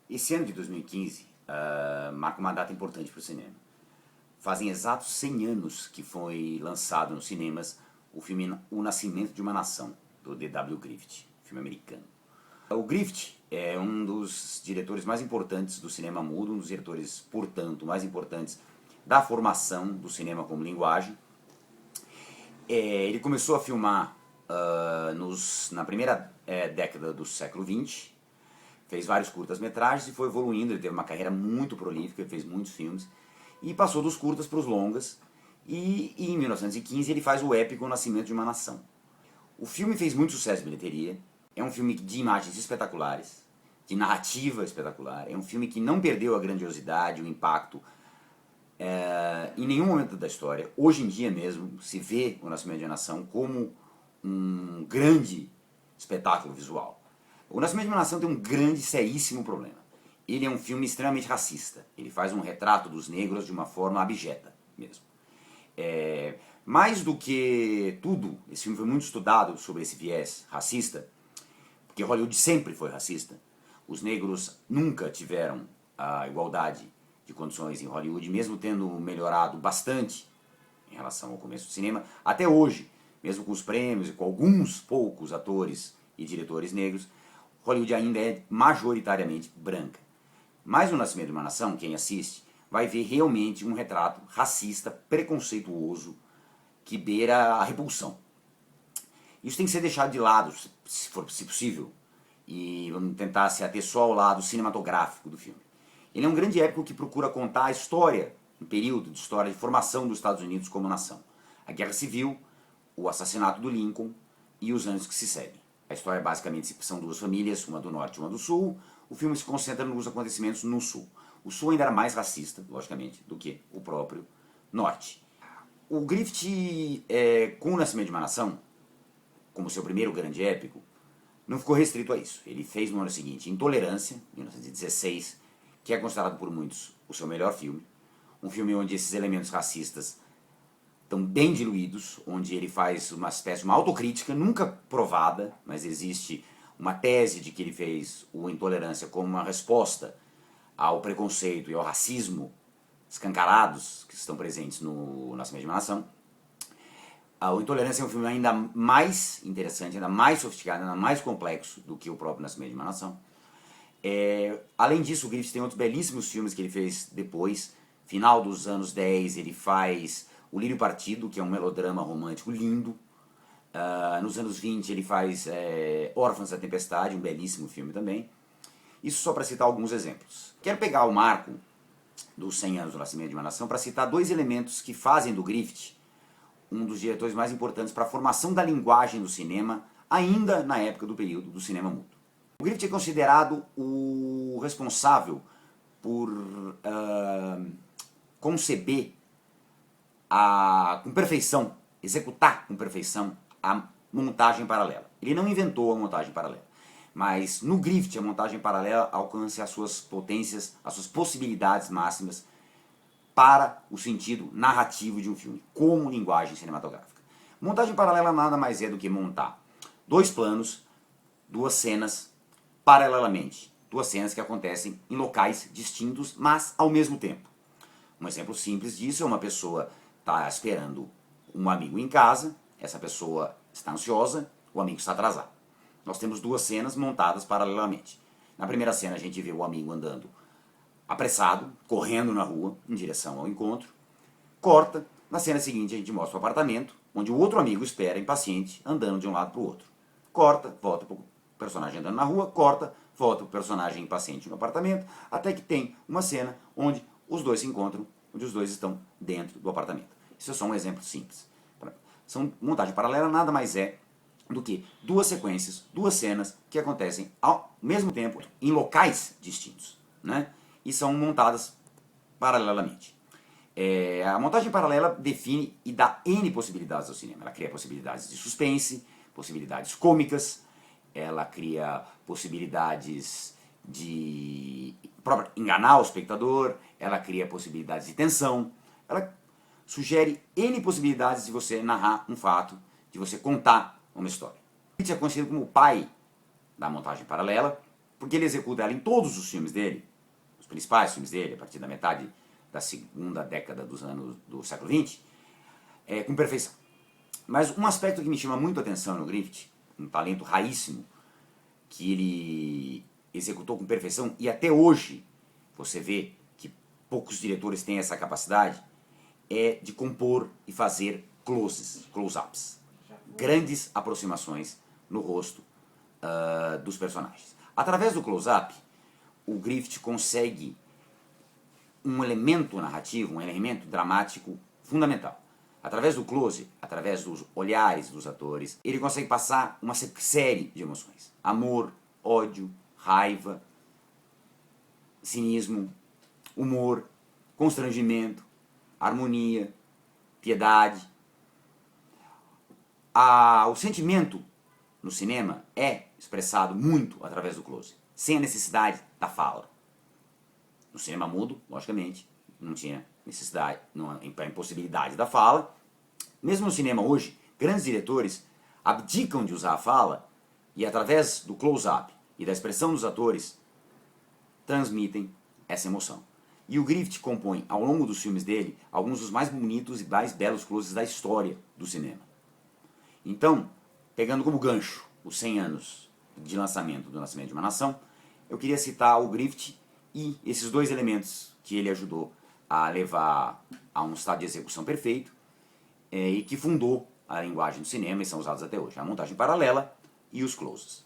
Esse ano de 2015 marca uma data importante para o cinema. Fazem exatos 100 anos que foi lançado nos cinemas o filme O Nascimento de uma Nação, do D.W. Griffith, filme americano. O Griffith é um dos diretores mais importantes do cinema mudo, um dos diretores, portanto, mais importantes da formação do cinema como linguagem. Ele começou a filmar na primeira década do século XX, fez vários curtas-metragens e foi evoluindo. Ele teve uma carreira muito prolífica, ele fez muitos filmes, e passou dos curtas para os longas, e em 1915 ele faz o épico O Nascimento de uma Nação. O filme fez muito sucesso de bilheteria, é um filme de imagens espetaculares, de narrativa espetacular, é um filme que não perdeu a grandiosidade, o impacto em nenhum momento da história. Hoje em dia mesmo se vê O Nascimento de uma Nação como um grande espetáculo visual. O Nascimento de uma Nação tem um grande, seríssimo problema. Ele é um filme extremamente racista. Ele faz um retrato dos negros de uma forma abjeta mesmo. Mais do que tudo, esse filme foi muito estudado sobre esse viés racista, porque Hollywood sempre foi racista. Os negros nunca tiveram a igualdade de condições em Hollywood, mesmo tendo melhorado bastante em relação ao começo do cinema. Até hoje, mesmo com os prêmios e com alguns poucos atores e diretores negros, Hollywood ainda é majoritariamente branca. Mas no Nascimento de uma Nação, quem assiste, vai ver realmente um retrato racista, preconceituoso, que beira a repulsão. Isso tem que ser deixado de lado, se possível, e vamos tentar se ater só ao lado cinematográfico do filme. Ele é um grande épico que procura contar a história, um período de história de formação dos Estados Unidos como nação. A Guerra Civil, o assassinato do Lincoln e os anos que se seguem. A história basicamente são duas famílias, uma do norte e uma do sul. O filme se concentra nos acontecimentos no sul. O sul ainda era mais racista, logicamente, do que o próprio norte. O Griffith, com O Nascimento de uma Nação, como seu primeiro grande épico, não ficou restrito a isso. Ele fez no ano seguinte Intolerância, 1916, que é considerado por muitos o seu melhor filme. Um filme onde esses elementos racistas estão bem diluídos, onde ele faz uma espécie de uma autocrítica, nunca provada, mas existe uma tese de que ele fez o Intolerância como uma resposta ao preconceito e ao racismo escancarados que estão presentes no Nascimento de uma Nação. O Intolerância é um filme ainda mais interessante, ainda mais sofisticado, ainda mais complexo do que o próprio Nascimento de uma Nação. Além disso, o Griffith tem outros belíssimos filmes que ele fez depois. Final dos anos 10 ele faz O Lírio Partido, que é um melodrama romântico lindo. Nos anos 20 ele faz Órfãos da Tempestade, um belíssimo filme também. Isso só para citar alguns exemplos. Quero pegar o marco dos 100 anos do Nascimento de uma Nação para citar dois elementos que fazem do Griffith um dos diretores mais importantes para a formação da linguagem do cinema, ainda na época do período do cinema mudo. O Griffith é considerado o responsável por conceber com perfeição, executar com perfeição a montagem paralela. Ele não inventou a montagem paralela, mas no Griffith a montagem paralela alcança as suas potências, as suas possibilidades máximas para o sentido narrativo de um filme, como linguagem cinematográfica. Montagem paralela nada mais é do que montar dois planos, duas cenas, paralelamente. Duas cenas que acontecem em locais distintos, mas ao mesmo tempo. Um exemplo simples disso é uma pessoa está esperando um amigo em casa, essa pessoa está ansiosa, o amigo está atrasado. Nós temos duas cenas montadas paralelamente. Na primeira cena a gente vê o amigo andando apressado, correndo na rua, em direção ao encontro. Corta, na cena seguinte a gente mostra o apartamento, onde o outro amigo espera, impaciente, andando de um lado para o outro. Corta, volta para o personagem andando na rua, corta, volta para o personagem impaciente no apartamento, até que tem uma cena onde os dois se encontram, onde os dois estão dentro do apartamento. Isso é só um exemplo simples. Montagem paralela nada mais é do que duas sequências, duas cenas que acontecem ao mesmo tempo em locais distintos, né? E são montadas paralelamente. A montagem paralela define e dá N possibilidades ao cinema. Ela cria possibilidades de suspense, possibilidades cômicas, ela cria possibilidades de enganar o espectador, ela cria possibilidades de tensão, ela sugere N possibilidades de você narrar um fato, de você contar uma história. Ele é conhecido como o pai da montagem paralela, porque ele executa ela em todos os filmes dele, os principais filmes dele, a partir da metade da segunda década dos anos do século XX, com perfeição. Mas um aspecto que me chama muito a atenção no Griffith, um talento raríssimo, que ele executou com perfeição, e até hoje você vê que poucos diretores têm essa capacidade, é de compor e fazer close-ups, grandes aproximações no rosto dos personagens. Através do close-up, o Griffith consegue um elemento narrativo, um elemento dramático fundamental. Através do close, através dos olhares dos atores, ele consegue passar uma série de emoções. Amor, ódio, raiva, cinismo, humor, constrangimento, harmonia, piedade. O sentimento no cinema é expressado muito através do close, sem a necessidade da fala. No cinema mudo, logicamente, não tinha necessidade, a impossibilidade da fala. Mesmo no cinema hoje, grandes diretores abdicam de usar a fala e através do close-up e da expressão dos atores transmitem essa emoção. E o Griffith compõe, ao longo dos filmes dele, alguns dos mais bonitos e mais belos closes da história do cinema. Então, pegando como gancho os 100 anos de lançamento do Nascimento de uma Nação, eu queria citar o Griffith e esses dois elementos que ele ajudou a levar a um estado de execução perfeito e que fundou a linguagem do cinema e são usados até hoje, a montagem paralela e os closes.